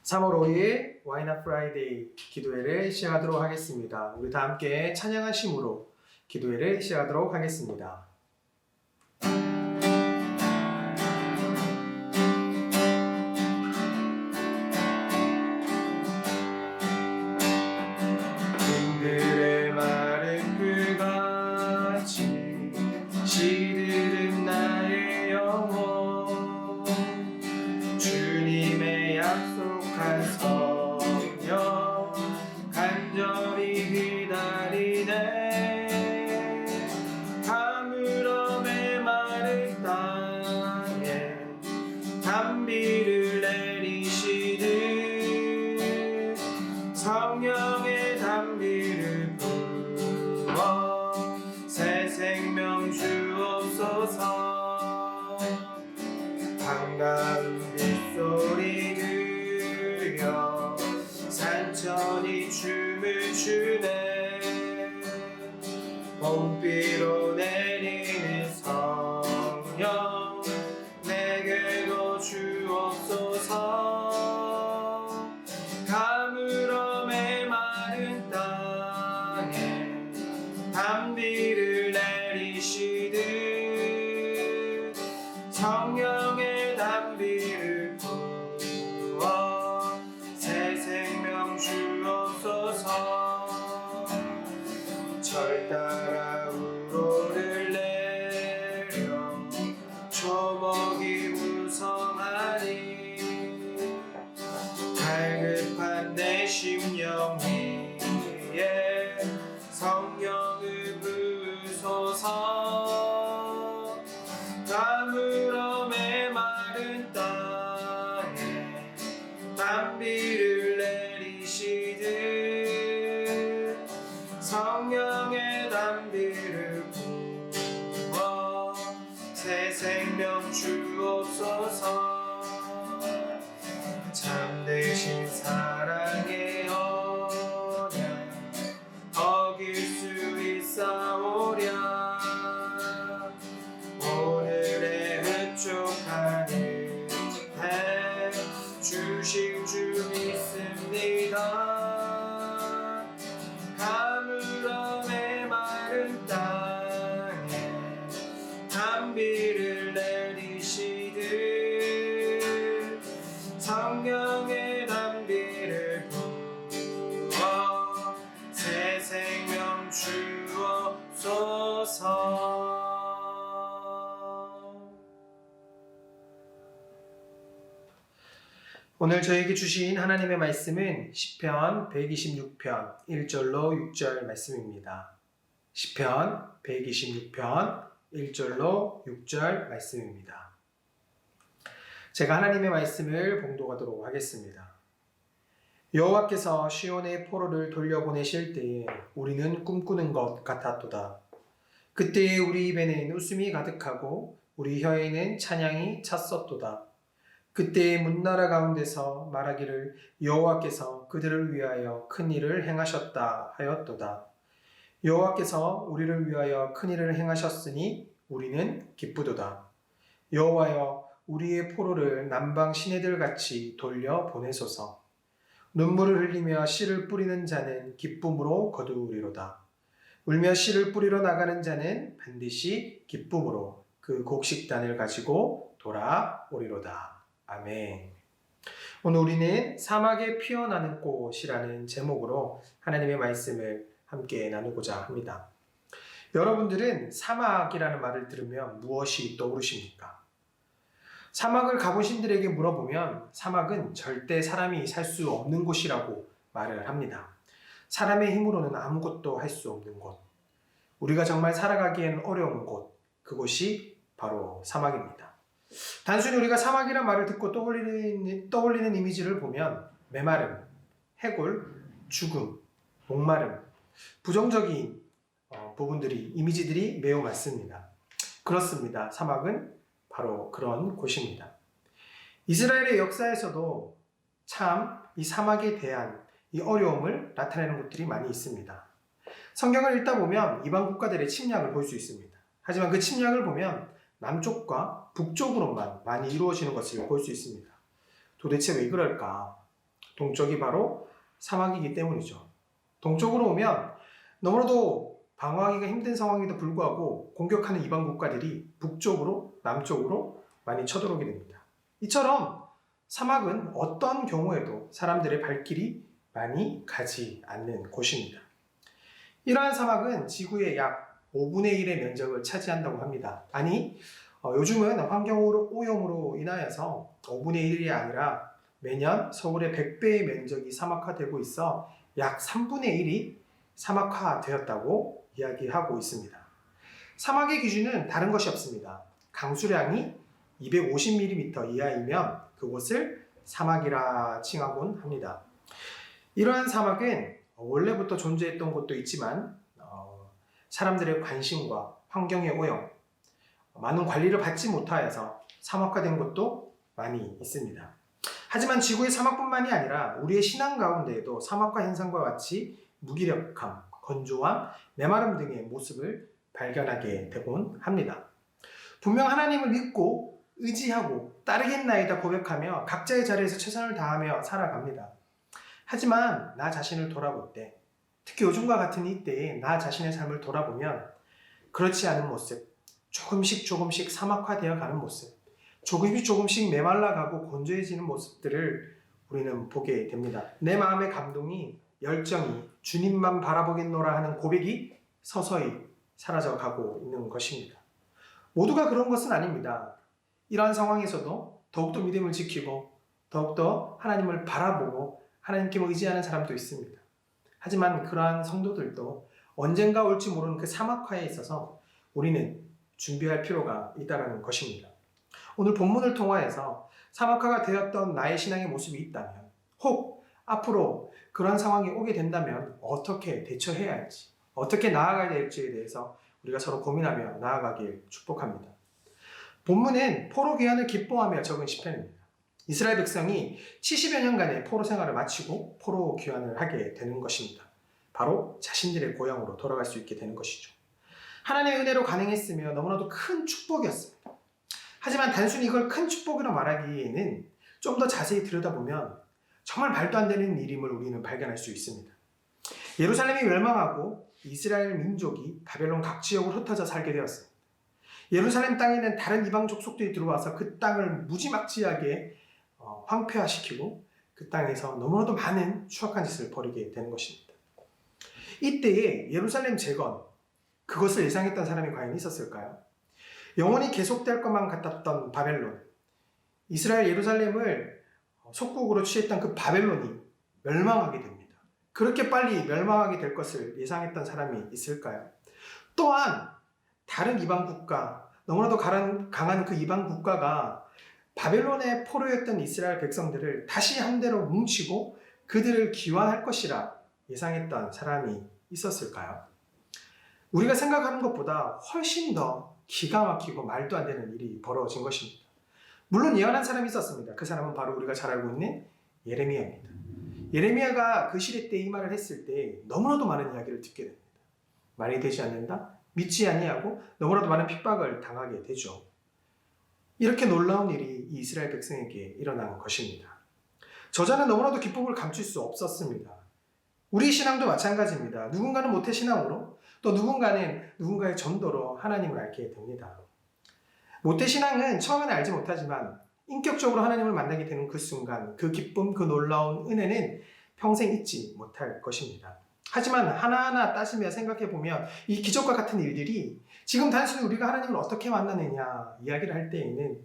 3월 5일 와이나 프라이데이 기도회를 시작하도록 하겠습니다. 우리 다 함께 찬양하심으로 기도회를 시작하도록 하겠습니다. 빈들의 마른 풀같이 시들은 나의 영혼, 주님의 약속한 성령 간절히 기다리네. 가물음에 마른 땅에 단비를 내리시듯 성령의 단비를 부어 새 생명 주옵소서. 반가운 빗소리 들려 산천이 춤을 추네. 봄비로 내리는 성령 내게도 주옵소서. 가물음에 마른 땅에 단비를 내리시듯 성령의 단비를 부어 새 생명 주옵소서. 절 따라 우로를 내려 초목이 무성하니 갈급한 내 심령 위에 성령을 부으소서. 가물음에 마른 땅에 단비를 내리시듯 성령의 단비를 부어 새 생명 주옵소서. 참되신 사랑의 언약 어길 수 있사오랴. 오늘의 흡족한 은혜 주실 줄 믿습니다. 가물음에 마른 땅에 단비를 내리시듯 성령의 단비를 부어 새 생명 주옵소서. 오늘 저에게 주신 하나님의 말씀은 시편 126편 1절로 6절 말씀입니다. 시편 126편 1절로 6절 말씀입니다. 제가 하나님의 말씀을 봉독하도록 하겠습니다. 여호와께서 시온의 포로를 돌려보내실 때에 우리는 꿈꾸는 것 같았도다. 그때에 우리 입에는 웃음이 가득하고 우리 혀에는 찬양이 찼었도다. 그때의 문나라 가운데서 말하기를 여호와께서 그들을 위하여 큰 일을 행하셨다 하였도다. 여호와께서 우리를 위하여 큰 일을 행하셨으니 우리는 기쁘도다. 여호와여 우리의 포로를 남방 시내들 같이 돌려 보내소서. 눈물을 흘리며 씨를 뿌리는 자는 기쁨으로 거두리로다. 울며 씨를 뿌리러 나가는 자는 반드시 기쁨으로 그 곡식단을 가지고 돌아오리로다. 아멘. 오늘 우리는 사막에 피어나는 꽃이라는 제목으로 하나님의 말씀을 함께 나누고자 합니다. 여러분들은 사막이라는 말을 들으면 무엇이 떠오르십니까? 사막을 가보신 분들에게 물어보면 사막은 절대 사람이 살 수 없는 곳이라고 말을 합니다. 사람의 힘으로는 아무것도 할 수 없는 곳, 우리가 정말 살아가기엔 어려운 곳, 그곳이 바로 사막입니다. 단순히 우리가 사막이란 말을 듣고 떠올리는 이미지를 보면 메마름, 해골, 죽음, 목마름, 부정적인 부분들이, 이미지들이 매우 많습니다. 그렇습니다. 사막은 바로 그런 곳입니다. 이스라엘의 역사에서도 참 이 사막에 대한 이 어려움을 나타내는 곳들이 많이 있습니다. 성경을 읽다 보면 이방 국가들의 침략을 볼 수 있습니다. 하지만 그 침략을 보면 남쪽과 북쪽으로만 많이 이루어지는 것을 볼 수 있습니다. 도대체 왜 그럴까? 동쪽이 바로 사막이기 때문이죠. 동쪽으로 오면 너무나도 방어하기가 힘든 상황에도 불구하고 공격하는 이방 국가들이 북쪽으로, 남쪽으로 많이 쳐들어오게 됩니다. 이처럼 사막은 어떤 경우에도 사람들의 발길이 많이 가지 않는 곳입니다. 이러한 사막은 지구의 약 5분의 1의 면적을 차지한다고 합니다. 아니, 요즘은 환경오염으로 인하여서 5분의 1이 아니라 매년 서울의 100배의 면적이 사막화되고 있어 약 3분의 1이 사막화되었다고 이야기하고 있습니다. 사막의 기준은 다른 것이 없습니다. 강수량이 250mm 이하이면 그곳을 사막이라 칭하곤 합니다. 이러한 사막은 원래부터 존재했던 곳도 있지만 사람들의 관심과 환경의 오염, 많은 관리를 받지 못하여서 사막화된 곳도 많이 있습니다. 하지만 지구의 사막뿐만이 아니라 우리의 신앙 가운데에도 사막화 현상과 같이 무기력함, 건조함, 메마름 등의 모습을 발견하게 되곤 합니다. 분명 하나님을 믿고 의지하고 따르겠나이다 고백하며 각자의 자리에서 최선을 다하며 살아갑니다. 하지만 나 자신을 돌아볼 때, 특히 요즘과 같은 이때에 나 자신의 삶을 돌아보면 그렇지 않은 모습, 조금씩 사막화되어 가는 모습, 조금씩 메말라가고 건조해지는 모습들을 우리는 보게 됩니다. 내 마음의 감동이, 열정이 주님만 바라보겠노라 하는 고백이 서서히 사라져가고 있는 것입니다. 모두가 그런 것은 아닙니다. 이러한 상황에서도 더욱더 믿음을 지키고 더욱더 하나님을 바라보고 하나님께 의지하는 사람도 있습니다. 하지만 그러한 성도들도 언젠가 올지 모르는 그 사막화에 있어서 우리는 준비할 필요가 있다는 것입니다. 오늘 본문을 통하여서 사막화가 되었던 나의 신앙의 모습이 있다면, 혹 앞으로 그런 상황이 오게 된다면 어떻게 대처해야 할지, 어떻게 나아가야 될지에 대해서 우리가 서로 고민하며 나아가길 축복합니다. 본문은 포로 귀환을 기뻐하며 적은 시편입니다. 이스라엘 백성이 70여 년간의 포로 생활을 마치고 포로 귀환을 하게 되는 것입니다. 바로 자신들의 고향으로 돌아갈 수 있게 되는 것이죠. 하나님의 은혜로 가능했으며 너무나도 큰 축복이었습니다. 하지만 단순히 이걸 큰 축복이라고 말하기에는 좀 더 자세히 들여다보면 정말 말도 안 되는 일임을 우리는 발견할 수 있습니다. 예루살렘이 멸망하고 이스라엘 민족이 바벨론 각 지역으로 흩어져 살게 되었습니다. 예루살렘 땅에는 다른 이방 족속들이 들어와서 그 땅을 무지막지하게 황폐화시키고 그 땅에서 너무나도 많은 추악한 짓을 벌이게 되는 것입니다. 이때에 예루살렘 재건, 그것을 예상했던 사람이 과연 있었을까요? 영원히 계속될 것만 같았던 바벨론, 이스라엘 예루살렘을 속국으로 취했던 그 바벨론이 멸망하게 됩니다. 그렇게 빨리 멸망하게 될 것을 예상했던 사람이 있을까요? 또한 다른 이방 국가, 너무나도 강한 그 이방 국가가 바벨론의 포로였던 이스라엘 백성들을 다시 한데로 뭉치고 그들을 귀환할 것이라 예상했던 사람이 있었을까요? 우리가 생각하는 것보다 훨씬 더 기가 막히고 말도 안 되는 일이 벌어진 것입니다. 물론 예언한 사람이 있었습니다. 그 사람은 바로 우리가 잘 알고 있는 예레미야입니다. 예레미야가 그 시대 때 이 말을 했을 때 너무나도 많은 이야기를 듣게 됩니다. 말이 되지 않는다? 믿지 아니하고 너무나도 많은 핍박을 당하게 되죠. 이렇게 놀라운 일이 이스라엘 백성에게 일어난 것입니다. 저자는 너무나도 기쁨을 감출 수 없었습니다. 우리 신앙도 마찬가지입니다. 누군가는 모태신앙으로, 또 누군가는 누군가의 전도로 하나님을 알게 됩니다. 모태신앙은 처음에는 알지 못하지만 인격적으로 하나님을 만나게 되는 그 순간, 그 기쁨, 그 놀라운 은혜는 평생 잊지 못할 것입니다. 하지만 하나하나 따지며 생각해보면 이 기적과 같은 일들이 지금 단순히 우리가 하나님을 어떻게 만나느냐 이야기를 할 때에는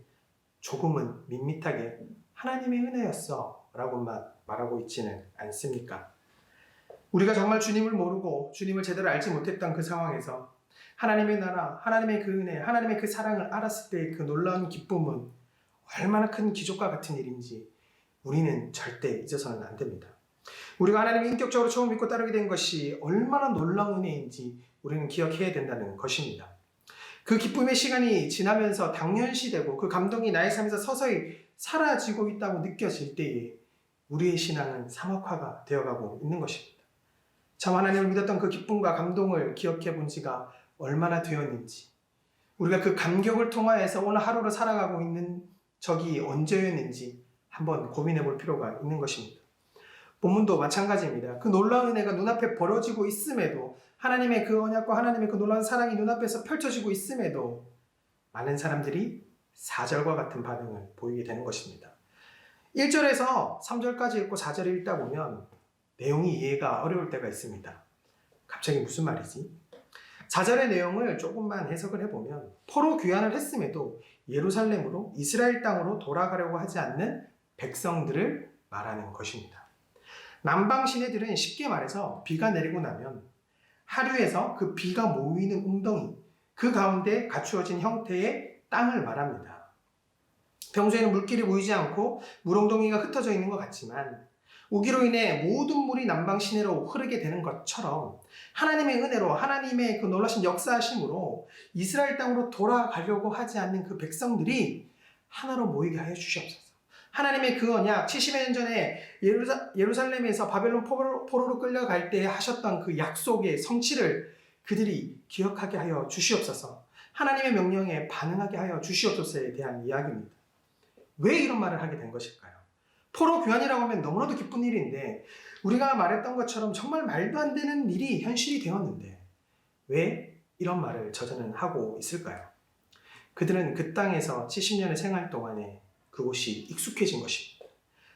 조금은 밋밋하게 하나님의 은혜였어 라고만 말하고 있지는 않습니까? 우리가 정말 주님을 모르고 주님을 제대로 알지 못했던 그 상황에서 하나님의 나라, 하나님의 그 은혜, 하나님의 그 사랑을 알았을 때의 그 놀라운 기쁨은 얼마나 큰 기적과 같은 일인지 우리는 절대 잊어서는 안 됩니다. 우리가 하나님을 인격적으로 처음 믿고 따르게 된 것이 얼마나 놀라운 은혜인지 우리는 기억해야 된다는 것입니다. 그 기쁨의 시간이 지나면서 당연시되고 그 감동이 나의 삶에서 서서히 사라지고 있다고 느껴질 때에 우리의 신앙은 사막화가 되어가고 있는 것입니다. 참 하나님을 믿었던 그 기쁨과 감동을 기억해 본 지가 얼마나 되었는지, 우리가 그 감격을 통하여서 오늘 하루를 살아가고 있는 적이 언제였는지 한번 고민해 볼 필요가 있는 것입니다. 본문도 마찬가지입니다. 그 놀라운 은혜가 눈앞에 벌어지고 있음에도, 하나님의 그 언약과 하나님의 그 놀라운 사랑이 눈앞에서 펼쳐지고 있음에도 많은 사람들이 4절과 같은 반응을 보이게 되는 것입니다. 1절에서 3절까지 읽고 4절을 읽다 보면 내용이 이해가 어려울 때가 있습니다. 갑자기 무슨 말이지? 4절의 내용을 조금만 해석을 해보면 포로 귀환을 했음에도 예루살렘으로 이스라엘 땅으로 돌아가려고 하지 않는 백성들을 말하는 것입니다. 남방 시내들은 쉽게 말해서 비가 내리고 나면 하류에서 그 비가 모이는 웅덩이, 그 가운데 갖추어진 형태의 땅을 말합니다. 평소에는 물길이 보이지 않고 물웅덩이가 흩어져 있는 것 같지만 우기로 인해 모든 물이 남방 시내로 흐르게 되는 것처럼 하나님의 은혜로, 하나님의 그 놀라신 역사하심으로 이스라엘 땅으로 돌아가려고 하지 않는 그 백성들이 하나로 모이게 하여 주시옵소서. 하나님의 그 언약, 70여 년 전에 예루살렘에서 바벨론 포로로 끌려갈 때 하셨던 그 약속의 성취를 그들이 기억하게 하여 주시옵소서. 하나님의 명령에 반응하게 하여 주시옵소서에 대한 이야기입니다. 왜 이런 말을 하게 된 것일까요? 포로 귀환이라고 하면 너무나도 기쁜 일인데 우리가 말했던 것처럼 정말 말도 안 되는 일이 현실이 되었는데 왜 이런 말을 저자는 하고 있을까요? 그들은 그 땅에서 70년의 생활 동안에 그곳이 익숙해진 것입니다.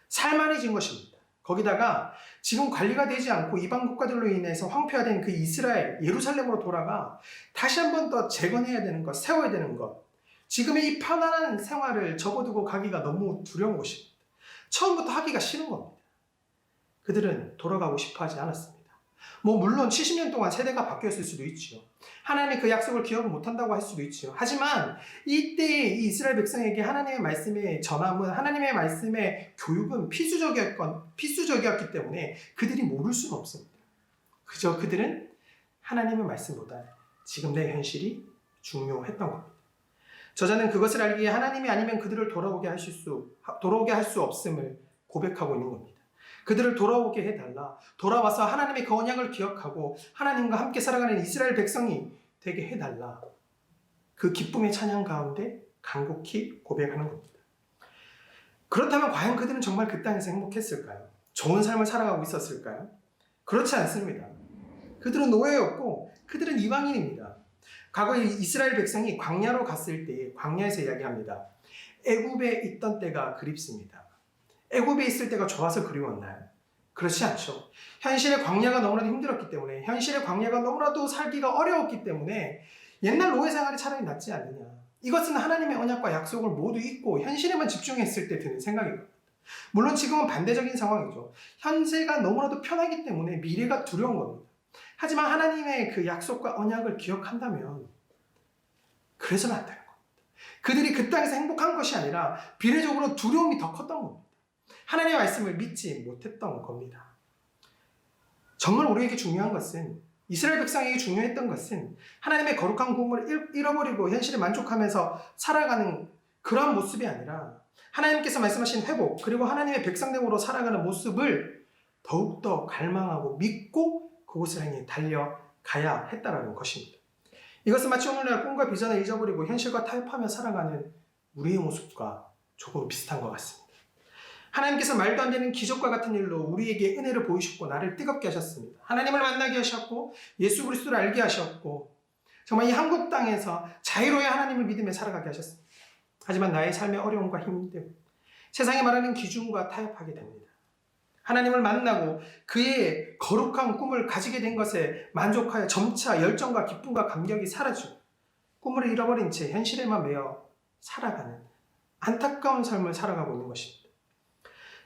살만해진 것입니다. 거기다가 지금 관리가 되지 않고 이방 국가들로 인해서 황폐화된 그 이스라엘, 예루살렘으로 돌아가 다시 한 번 더 재건해야 되는 것, 세워야 되는 것, 지금의 이 편안한 생활을 접어두고 가기가 너무 두려운 것입니다. 처음부터 하기가 싫은 겁니다. 그들은 돌아가고 싶어 하지 않았습니다. 물론 70년 동안 세대가 바뀌었을 수도 있죠. 하나님의 그 약속을 기억을 못한다고 할 수도 있죠. 하지만 이때의 이 이스라엘 백성에게 하나님의 말씀의 전함은, 하나님의 말씀의 교육은 필수적이었기 때문에 그들이 모를 수는 없습니다. 그저 그들은 하나님의 말씀보다 지금 내 현실이 중요했던 겁니다. 저자는 그것을 알기에 하나님이 아니면 그들을 돌아오게 할 수 없음을 고백하고 있는 겁니다. 그들을 돌아오게 해달라. 돌아와서 하나님의 그 언약을 기억하고 하나님과 함께 살아가는 이스라엘 백성이 되게 해달라. 그 기쁨의 찬양 가운데 간곡히 고백하는 겁니다. 그렇다면 과연 그들은 정말 그 땅에서 행복했을까요? 좋은 삶을 살아가고 있었을까요? 그렇지 않습니다. 그들은 노예였고 그들은 이방인입니다. 과거에 이스라엘 백성이 광야로 갔을 때 광야에서 이야기합니다. 애굽에 있던 때가 그립습니다. 애굽에 있을 때가 좋아서 그리웠나요? 그렇지 않죠. 현실의 광야가 너무나도 힘들었기 때문에, 현실의 광야가 너무나도 살기가 어려웠기 때문에 옛날 노예 생활이 차라리 낫지 않느냐. 이것은 하나님의 언약과 약속을 모두 잊고 현실에만 집중했을 때 드는 생각입니다. 물론 지금은 반대적인 상황이죠. 현재가 너무나도 편하기 때문에 미래가 두려운 겁니다. 하지만 하나님의 그 약속과 언약을 기억한다면 그래서는 안 되는 겁니다. 그들이 그 땅에서 행복한 것이 아니라 비례적으로 두려움이 더 컸던 겁니다. 하나님의 말씀을 믿지 못했던 겁니다. 정말 우리에게 중요한 것은, 이스라엘 백성에게 중요했던 것은 하나님의 거룩한 구원을 잃어버리고 현실에 만족하면서 살아가는 그러한 모습이 아니라 하나님께서 말씀하신 회복, 그리고 하나님의 백성됨으로 살아가는 모습을 더욱더 갈망하고 믿고 그곳을 향해 달려가야 했다라는 것입니다. 이것은 마치 오늘날 꿈과 비전을 잊어버리고 현실과 타협하며 살아가는 우리의 모습과 조금 비슷한 것 같습니다. 하나님께서 말도 안 되는 기적과 같은 일로 우리에게 은혜를 보이셨고 나를 뜨겁게 하셨습니다. 하나님을 만나게 하셨고 예수 그리스도를 알게 하셨고 정말 이 한국 땅에서 자유로이 하나님을 믿으며 살아가게 하셨습니다. 하지만 나의 삶의 어려움과 힘듦, 세상이 말하는 기준과 타협하게 됩니다. 하나님을 만나고 그의 거룩한 꿈을 가지게 된 것에 만족하여 점차 열정과 기쁨과 감격이 사라지고 꿈을 잃어버린 채 현실에만 매여 살아가는 안타까운 삶을 살아가고 있는 것입니다.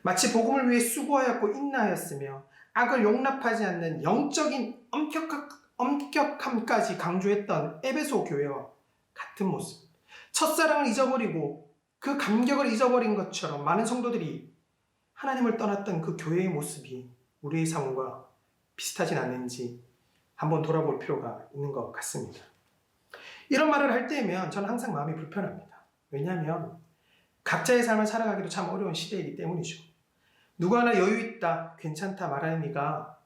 마치 복음을 위해 수고하였고 인내하였으며 악을 용납하지 않는 영적인 엄격함까지 강조했던 에베소 교회와 같은 모습. 첫사랑을 잊어버리고 그 감격을 잊어버린 것처럼 많은 성도들이 하나님을 떠났던 그 교회의 모습이 우리의 삶과 비슷하진 않는지 한번 돌아볼 필요가 있는 것 같습니다. 이런 말을 할 때면 저는 항상 마음이 불편합니다. 왜냐하면 각자의 삶을 살아가기도 참 어려운 시대이기 때문이죠. 누구 하나 여유 있다, 괜찮다 말하는 이가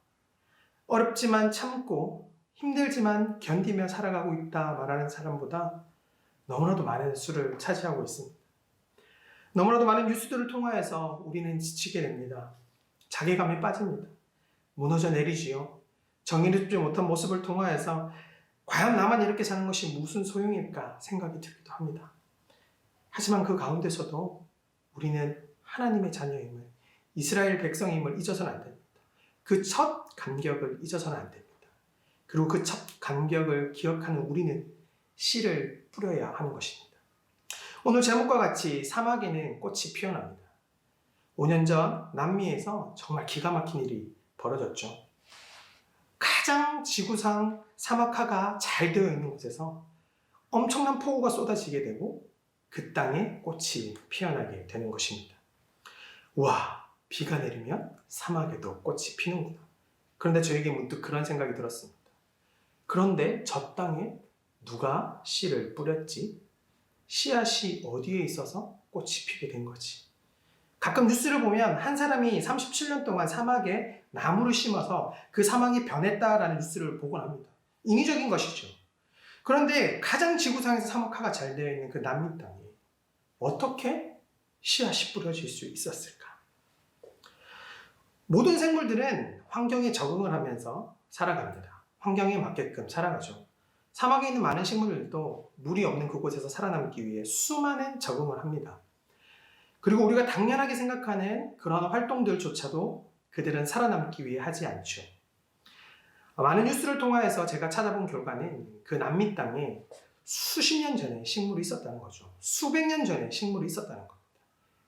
어렵지만 참고 힘들지만 견디며 살아가고 있다 말하는 사람보다 너무나도 많은 수를 차지하고 있습니다. 너무나도 많은 뉴스들을 통하여서 우리는 지치게 됩니다. 자괴감에 빠집니다. 무너져 내리지요. 정의롭지 못한 모습을 통하여서 과연 나만 이렇게 사는 것이 무슨 소용일까 생각이 들기도 합니다. 하지만 그 가운데서도 우리는 하나님의 자녀임을, 이스라엘 백성임을 잊어서는 안 됩니다. 그 첫 간격을 잊어서는 안 됩니다. 그리고 그 첫 간격을 기억하는 우리는 씨를 뿌려야 하는 것입니다. 오늘 제목과 같이 사막에는 꽃이 피어납니다. 5년 전 남미에서 정말 기가 막힌 일이 벌어졌죠. 가장 지구상 사막화가 잘 되어 있는 곳에서 엄청난 폭우가 쏟아지게 되고 그 땅에 꽃이 피어나게 되는 것입니다. 와, 비가 내리면 사막에도 꽃이 피는구나. 그런데 저에게 문득 그런 생각이 들었습니다. 그런데 저 땅에 누가 씨를 뿌렸지? 씨앗이 어디에 있어서 꽃이 피게 된 거지? 가끔 뉴스를 보면 한 사람이 37년 동안 사막에 나무를 심어서 그 사막이 변했다라는 뉴스를 보곤 합니다. 인위적인 것이죠. 그런데 가장 지구상에서 사막화가 잘 되어 있는 그 남미 땅에 어떻게 씨앗이 뿌려질 수 있었을까? 모든 생물들은 환경에 적응을 하면서 살아갑니다. 환경에 맞게끔 살아가죠. 사막에 있는 많은 식물들도 물이 없는 그곳에서 살아남기 위해 수많은 적응을 합니다. 그리고 우리가 당연하게 생각하는 그런 활동들조차도 그들은 살아남기 위해 하지 않죠. 많은 뉴스를 통하여서 제가 찾아본 결과는 그 남미 땅에 수십 년 전에 식물이 있었다는 거죠. 수백 년 전에 식물이 있었다는 겁니다.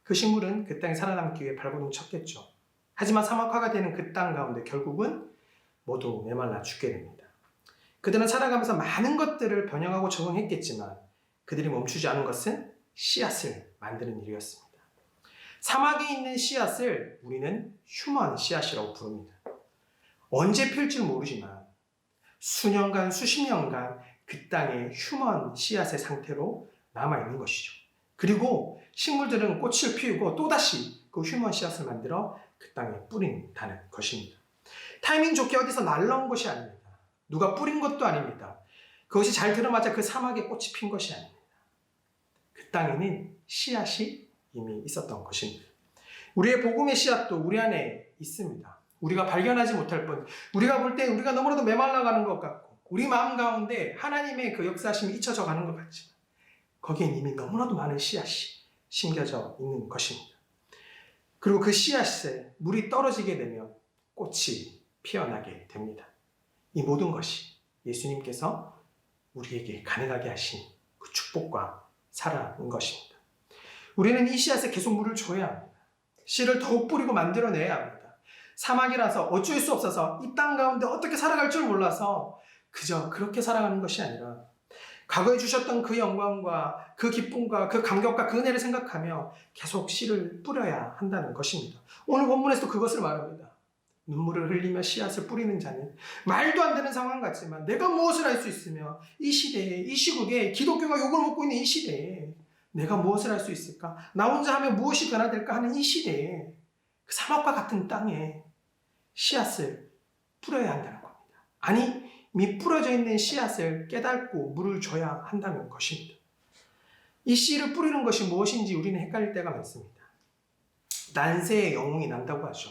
그 식물은 그 땅에 살아남기 위해 발버둥 쳤겠죠. 하지만 사막화가 되는 그 땅 가운데 결국은 모두 메말라 죽게 됩니다. 그들은 살아가면서 많은 것들을 변형하고 적응했겠지만 그들이 멈추지 않은 것은 씨앗을 만드는 일이었습니다. 사막에 있는 씨앗을 우리는 휴먼 씨앗이라고 부릅니다. 언제 필지 모르지만 수년간, 수십 년간 그 땅에 휴먼 씨앗의 상태로 남아있는 것이죠. 그리고 식물들은 꽃을 피우고 또다시 그 휴먼 씨앗을 만들어 그 땅에 뿌린다는 것입니다. 타이밍 좋게 어디서 날라온 것이 아닙니다. 누가 뿌린 것도 아닙니다. 그것이 잘 들어맞아 그 사막에 꽃이 핀 것이 아닙니다. 그 땅에는 씨앗이 이미 있었던 것입니다. 우리의 복음의 씨앗도 우리 안에 있습니다. 우리가 발견하지 못할 뿐, 우리가 볼 때 우리가 너무나도 메말라가는 것 같고 우리 마음 가운데 하나님의 그 역사심이 잊혀져 가는 것 같지만 거기엔 이미 너무나도 많은 씨앗이 심겨져 있는 것입니다. 그리고 그 씨앗에 물이 떨어지게 되면 꽃이 피어나게 됩니다. 이 모든 것이 예수님께서 우리에게 가능하게 하신 그 축복과 사랑인 것입니다. 우리는 이 씨앗에 계속 물을 줘야 합니다. 씨를 더욱 뿌리고 만들어내야 합니다. 사막이라서 어쩔 수 없어서 이 땅 가운데 어떻게 살아갈 줄 몰라서 그저 그렇게 살아가는 것이 아니라 과거에 주셨던 그 영광과 그 기쁨과 그 감격과 그 은혜를 생각하며 계속 씨를 뿌려야 한다는 것입니다. 오늘 본문에서도 그것을 말합니다. 눈물을 흘리며 씨앗을 뿌리는 자는 말도 안 되는 상황 같지만 내가 무엇을 할 수 있으며 이 시대에, 이 시국에 기독교가 욕을 먹고 있는 이 시대에 내가 무엇을 할 수 있을까? 나 혼자 하면 무엇이 변화될까 하는 이 시대에 그 사막과 같은 땅에 씨앗을 뿌려야 한다는 겁니다. 아니, 이미 뿌려져 있는 씨앗을 깨닫고 물을 줘야 한다는 것입니다. 이 씨를 뿌리는 것이 무엇인지 우리는 헷갈릴 때가 많습니다. 난세의 영웅이 난다고 하죠.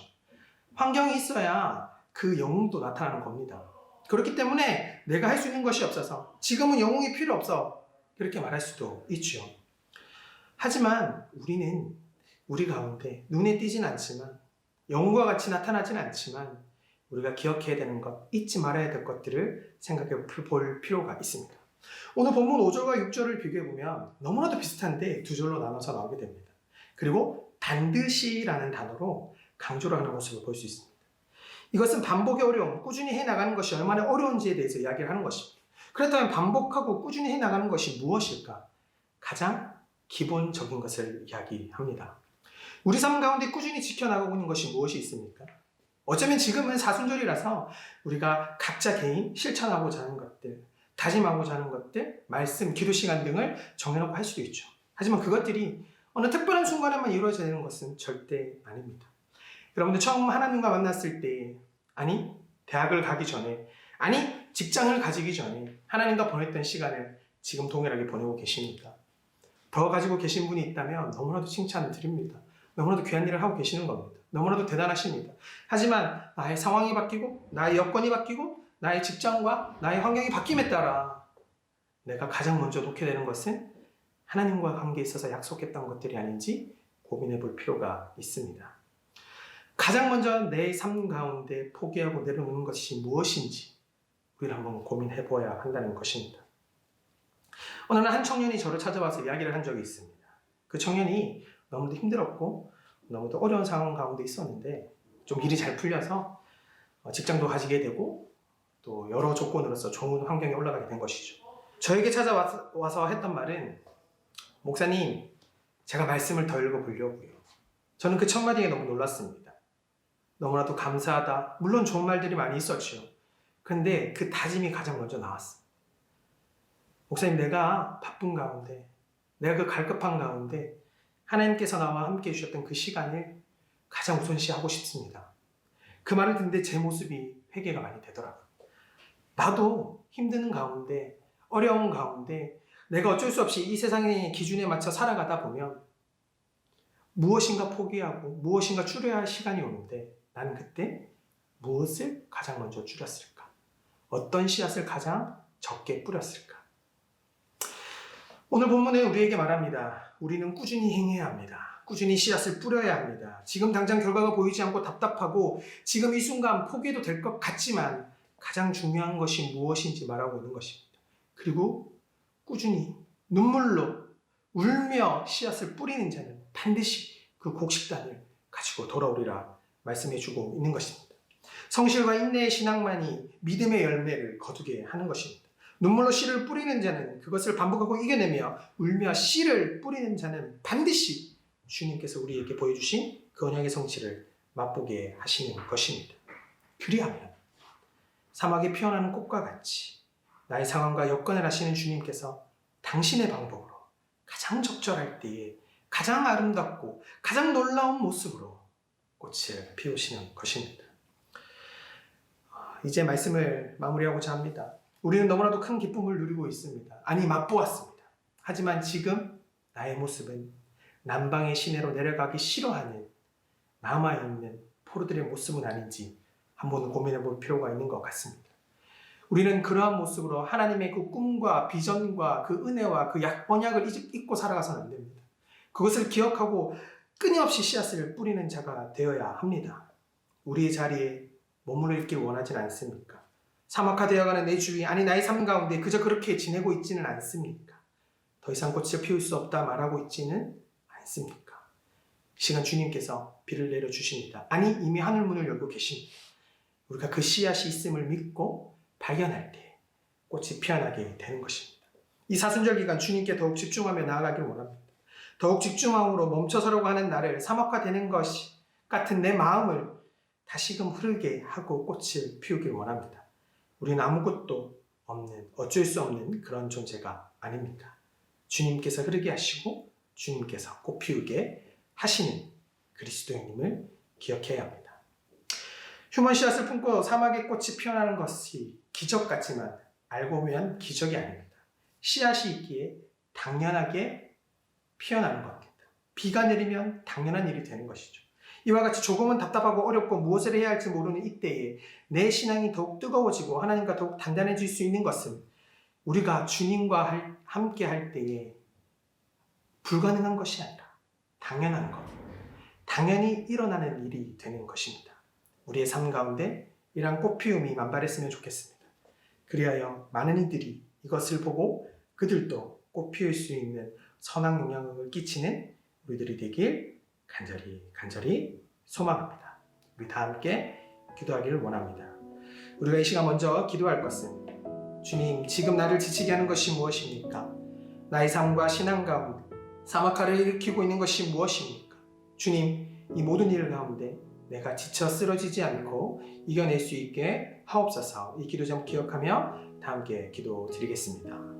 환경이 있어야 그 영웅도 나타나는 겁니다. 그렇기 때문에 내가 할 수 있는 것이 없어서 지금은 영웅이 필요 없어 그렇게 말할 수도 있죠. 하지만 우리는 우리 가운데 눈에 띄진 않지만 영웅과 같이 나타나진 않지만 우리가 기억해야 되는 것, 잊지 말아야 될 것들을 생각해 볼 필요가 있습니다. 오늘 본문 5절과 6절을 비교해보면 너무나도 비슷한데 두 절로 나눠서 나오게 됩니다. 그리고 반드시라는 단어로 강조를 하는 모습을 볼 수 있습니다. 이것은 반복의 어려움, 꾸준히 해나가는 것이 얼마나 어려운지에 대해서 이야기를 하는 것입니다. 그렇다면 반복하고 꾸준히 해나가는 것이 무엇일까? 가장 기본적인 것을 이야기합니다. 우리 삶 가운데 꾸준히 지켜나가고 있는 것이 무엇이 있습니까? 어쩌면 지금은 사순절이라서 우리가 각자 개인 실천하고자 하는 것들, 다짐하고자 하는 것들, 말씀, 기도 시간 등을 정해놓고 할 수도 있죠. 하지만 그것들이 어느 특별한 순간에만 이루어져야 되는 것은 절대 아닙니다. 여러분들 처음 하나님과 만났을 때, 아니 대학을 가기 전에, 아니 직장을 가지기 전에 하나님과 보냈던 시간을 지금 동일하게 보내고 계십니까? 더 가지고 계신 분이 있다면 너무나도 칭찬을 드립니다. 너무나도 귀한 일을 하고 계시는 겁니다. 너무나도 대단하십니다. 하지만 나의 상황이 바뀌고 나의 여건이 바뀌고 나의 직장과 나의 환경이 바뀜에 따라 내가 가장 먼저 놓게 되는 것은 하나님과 관계에 있어서 약속했던 것들이 아닌지 고민해 볼 필요가 있습니다. 가장 먼저 내 삶 가운데 포기하고 내려놓는 것이 무엇인지 우리는 한번 고민해 보아야 한다는 것입니다. 어느 날 한 청년이 저를 찾아와서 이야기를 한 적이 있습니다. 그 청년이 너무도 힘들었고 너무도 어려운 상황 가운데 있었는데 좀 일이 잘 풀려서 직장도 가지게 되고 또 여러 조건으로서 좋은 환경에 올라가게 된 것이죠. 저에게 찾아와서 했던 말은 목사님, 제가 말씀을 더 읽어보려고요. 저는 그 첫 마디에 너무 놀랐습니다. 너무나도 감사하다. 물론 좋은 말들이 많이 있었죠. 그런데 그 다짐이 가장 먼저 나왔어요. 목사님, 내가 바쁜 가운데, 내가 그 갈급한 가운데 하나님께서 나와 함께 해주셨던 그 시간을 가장 우선시하고 싶습니다. 그 말을 듣는데 제 모습이 회개가 많이 되더라고요. 나도 힘든 가운데, 어려운 가운데 내가 어쩔 수 없이 이 세상의 기준에 맞춰 살아가다 보면 무엇인가 포기하고 무엇인가 줄여야 할 시간이 오는데 나는 그때 무엇을 가장 먼저 줄였을까? 어떤 씨앗을 가장 적게 뿌렸을까? 오늘 본문에 우리에게 말합니다. 우리는 꾸준히 행해야 합니다. 꾸준히 씨앗을 뿌려야 합니다. 지금 당장 결과가 보이지 않고 답답하고 지금 이 순간 포기해도 될 것 같지만 가장 중요한 것이 무엇인지 말하고 있는 것입니다. 그리고 꾸준히 눈물로 울며 씨앗을 뿌리는 자는 반드시 그 곡식단을 가지고 돌아오리라 말씀해주고 있는 것입니다. 성실과 인내의 신앙만이 믿음의 열매를 거두게 하는 것입니다. 눈물로 씨를 뿌리는 자는 그것을 반복하고 이겨내며 울며 씨를 뿌리는 자는 반드시 주님께서 우리에게 보여주신 그 언약의 성취를 맛보게 하시는 것입니다. 그리하면 사막에 피어나는 꽃과 같이 나의 상황과 여건을 아시는 주님께서 당신의 방법으로 가장 적절할 때에 가장 아름답고 가장 놀라운 모습으로 꽃을 피우시는 것입니다. 이제 말씀을 마무리하고자 합니다. 우리는 너무나도 큰 기쁨을 누리고 있습니다. 아니, 맛보았습니다. 하지만 지금 나의 모습은 남방의 시내로 내려가기 싫어하는 남아있는 포로들의 모습은 아닌지 한번 고민해 볼 필요가 있는 것 같습니다. 우리는 그러한 모습으로 하나님의 그 꿈과 비전과 그 은혜와 그 언약을 잊고 살아가서는 안 됩니다. 그것을 기억하고 끊임없이 씨앗을 뿌리는 자가 되어야 합니다. 우리의 자리에 머물러 있길 원하진 않습니까? 사막화되어가는 내 주위, 아니 나의 삶 가운데 그저 그렇게 지내고 있지는 않습니까? 더 이상 꽃을 피울 수 없다 말하고 있지는 않습니까? 이 시간 주님께서 비를 내려주십니다. 아니 이미 하늘 문을 열고 계십니다. 우리가 그 씨앗이 있음을 믿고 발견할 때 꽃이 피어나게 되는 것입니다. 이 사순절 기간 주님께 더욱 집중하며 나아가길 원합니다. 더욱 집중함으로 멈춰서려고 하는 나를 사막화되는 것이 같은 내 마음을 다시금 흐르게 하고 꽃을 피우길 원합니다. 우리는 아무것도 없는, 어쩔 수 없는 그런 존재가 아닙니다. 주님께서 흐르게 하시고 주님께서 꽃 피우게 하시는 그리스도인임을 기억해야 합니다. 휴먼 씨앗을 품고 사막에 꽃이 피어나는 것이 기적 같지만 알고 보면 기적이 아닙니다. 씨앗이 있기에 당연하게 피어나는 겁니다. 비가 내리면 당연한 일이 되는 것이죠. 이와 같이 조금은 답답하고 어렵고 무엇을 해야 할지 모르는 이때에 내 신앙이 더욱 뜨거워지고 하나님과 더욱 단단해질 수 있는 것은 우리가 주님과 함께 할 때에 불가능한 것이 아니라 당연한 것, 당연히 일어나는 일이 되는 것입니다. 우리의 삶 가운데 이러한 꽃피움이 만발했으면 좋겠습니다. 그리하여 많은 이들이 이것을 보고 그들도 꽃피울 수 있는 선한 영향을 끼치는 우리들이 되길 간절히 소망합니다. 우리 다 함께 기도하기를 원합니다. 우리가 이 시간 먼저 기도할 것은 주님, 지금 나를 지치게 하는 것이 무엇입니까? 나의 삶과 신앙 가운데 사막화를 일으키고 있는 것이 무엇입니까? 주님, 이 모든 일 가운데 내가 지쳐 쓰러지지 않고 이겨낼 수 있게 하옵소서. 이 기도 제목 기억하며 다 함께 기도 드리겠습니다.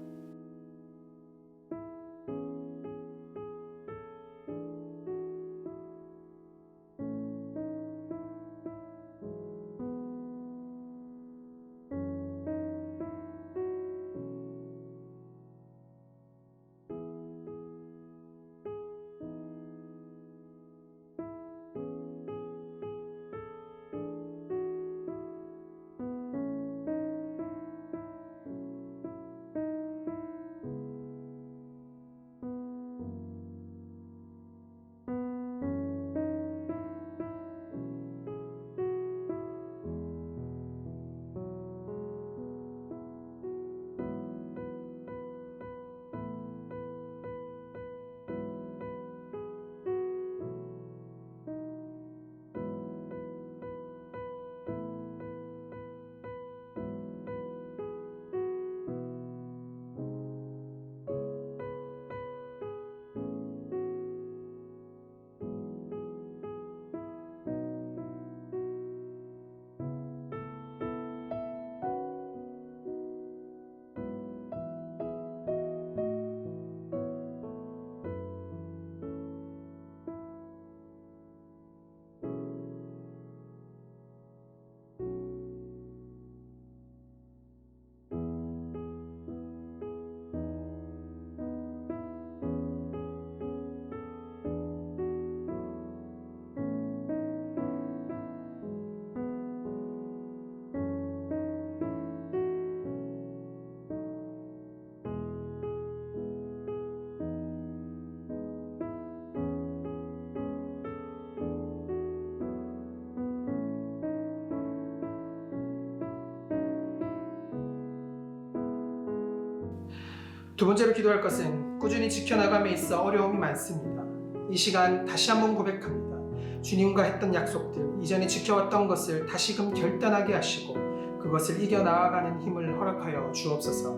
두 번째로 기도할 것은 꾸준히 지켜나감에 있어 어려움이 많습니다. 이 시간 다시 한번 고백합니다. 주님과 했던 약속들, 이전에 지켜왔던 것을 다시금 결단하게 하시고 그것을 이겨나아가는 힘을 허락하여 주옵소서.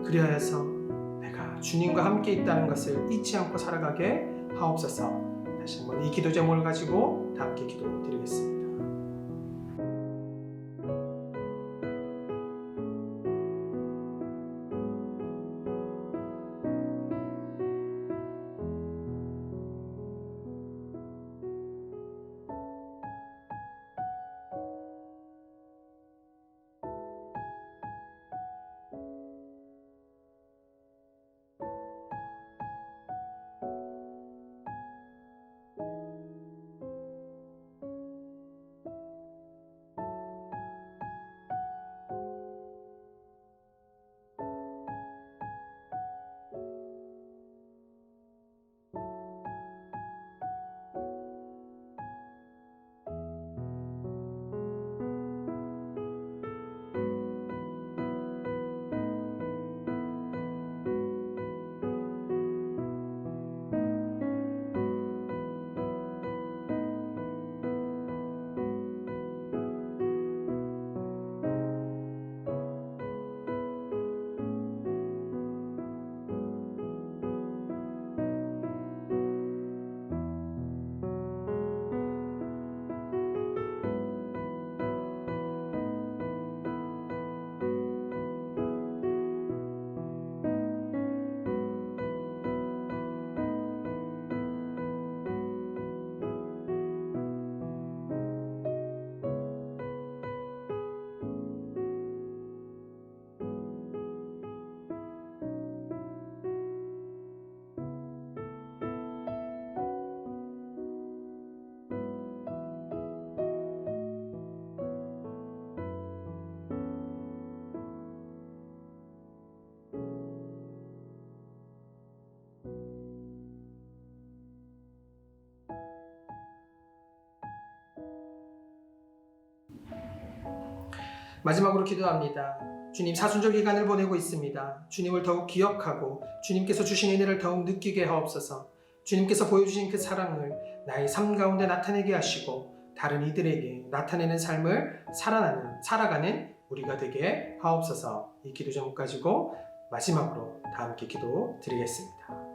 그리하여서 내가 주님과 함께 있다는 것을 잊지 않고 살아가게 하옵소서. 다시 한번 이 기도 제목을 가지고 다 함께 기도드리겠습니다. 마지막으로 기도합니다. 주님, 사순절 기간을 보내고 있습니다. 주님을 더욱 기억하고 주님께서 주신 은혜를 더욱 느끼게 하옵소서. 주님께서 보여주신 그 사랑을 나의 삶 가운데 나타내게 하시고 다른 이들에게 나타내는 삶을 살아가는 우리가 되게 하옵소서. 이 기도 제목 가지고 마지막으로 다 함께 기도 드리겠습니다.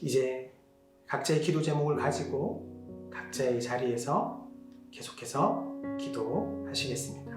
이제 각자의 기도 제목을 가지고 각자의 자리에서 계속해서 기도하시겠습니다.